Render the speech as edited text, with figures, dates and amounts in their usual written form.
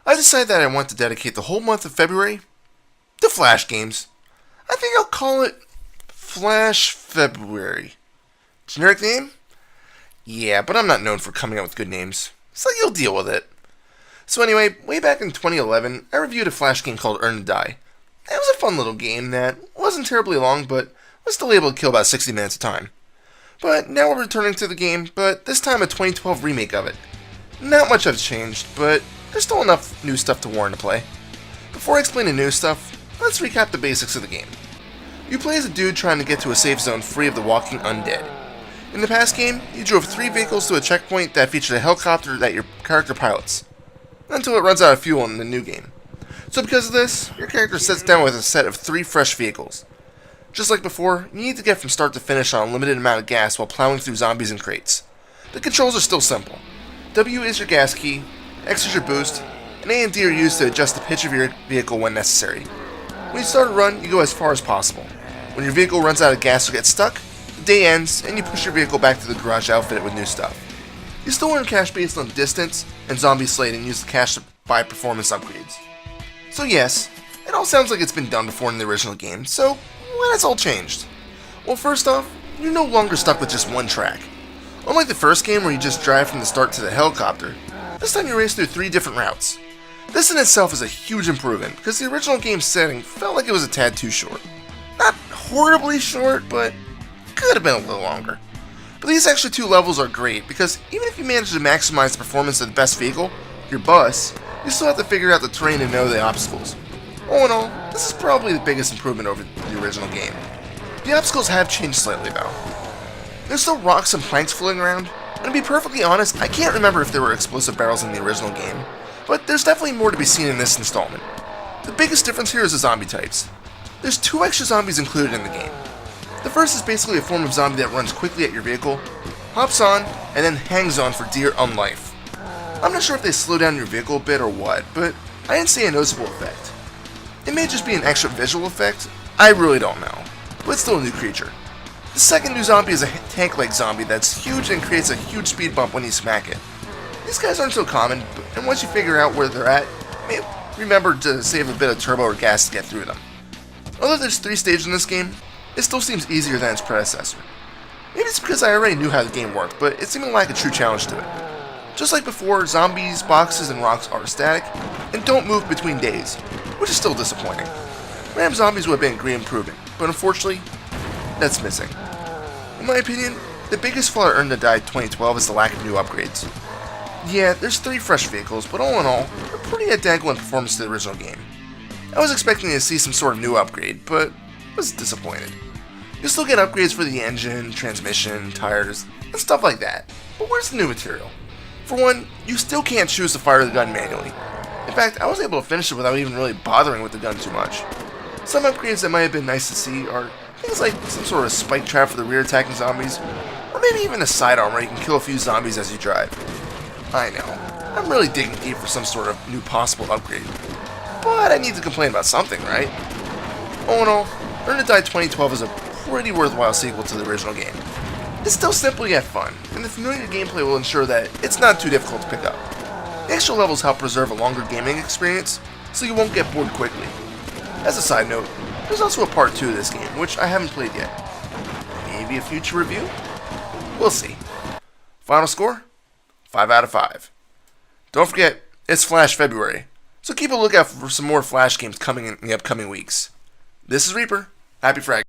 I decided that I want to dedicate the whole month of February to Flash games. I think I'll call it Flash February. Generic name? Yeah, but I'm not known for coming up with good names, so you'll deal with it. So anyway, way back in 2011, I reviewed a Flash game called Earn and Die. It was a fun little game that wasn't terribly long, but was still able to kill about 60 minutes of time. But now we're returning to the game, but this time a 2012 remake of it. Not much has changed, but there's still enough new stuff to warrant to play. Before I explain the new stuff, let's recap the basics of the game. You play as a dude trying to get to a safe zone free of the walking undead. In the past game, you drove 3 vehicles to a checkpoint that featured a helicopter that your character pilots, until it runs out of fuel in the new game. So because of this, your character sits down with a set of 3 fresh vehicles. Just like before, you need to get from start to finish on a limited amount of gas while plowing through zombies and crates. The controls are still simple. W is your gas key, X is your boost, and A and D are used to adjust the pitch of your vehicle when necessary. When you start a run, you go as far as possible. When your vehicle runs out of gas or gets stuck, the day ends and you push your vehicle back to the garage to outfit it with new stuff. You still earn cash based on distance and zombie slaying and use the cash to buy performance upgrades. So yes, it all sounds like it's been done before in the original game, so what has all changed? Well, first off, you're no longer stuck with just one track. Unlike the first game where you just drive from the start to the helicopter, this time you race through 3 different routes. This in itself is a huge improvement, because the original game's setting felt like it was a tad too short. Not horribly short, but could have been a little longer. But these extra 2 levels are great, because even if you manage to maximize the performance of the best vehicle, your bus, you still have to figure out the terrain and know the obstacles. All in all, this is probably the biggest improvement over the original game. The obstacles have changed slightly though. There's still rocks and planks floating around, and to be perfectly honest, I can't remember if there were explosive barrels in the original game, but there's definitely more to be seen in this installment. The biggest difference here is the zombie types. There's 2 extra zombies included in the game. The first is basically a form of zombie that runs quickly at your vehicle, hops on, and then hangs on for dear life. I'm not sure if they slow down your vehicle a bit or what, but I didn't see a noticeable effect. It may just be an extra visual effect, I really don't know, but it's still a new creature. The second new zombie is a tank-like zombie that's huge and creates a huge speed bump when you smack it. These guys aren't so common, and once you figure out where they're at, you may remember to save a bit of turbo or gas to get through them. Although there's 3 stages in this game, it still seems easier than its predecessor. Maybe it's because I already knew how the game worked, but it seemed like a true challenge to it. Just like before, zombies, boxes, and rocks are static, and don't move between days, which is still disappointing. Random zombies would have been a great improvement, but unfortunately, that's missing. In my opinion, the biggest flaw of Earn and Die 2012 is the lack of new upgrades. Yeah, there's 3 fresh vehicles, but all in all, they're pretty identical in performance to the original game. I was expecting to see some sort of new upgrade, but was disappointed. You'll still get upgrades for the engine, transmission, tires, and stuff like that, but where's the new material? For one, you still can't choose to fire the gun manually. In fact, I was able to finish it without even really bothering with the gun too much. Some upgrades that might have been nice to see are things like some sort of spike trap for the rear attacking zombies, or maybe even a sidearm where you can kill a few zombies as you drive. I know, I'm really digging deep for some sort of new possible upgrade, but I need to complain about something, right? All in all, Earn and Die 2012 is a pretty worthwhile sequel to the original game. It's still simple yet fun, and the familiar gameplay will ensure that it's not too difficult to pick up. The extra levels help preserve a longer gaming experience, so you won't get bored quickly. As a side note, there's also a part 2 of this game, which I haven't played yet. Maybe a future review? We'll see. Final score? 5 out of 5. Don't forget, it's Flash February, so keep a lookout for some more Flash games coming in the upcoming weeks. This is Reaper. Happy fragging.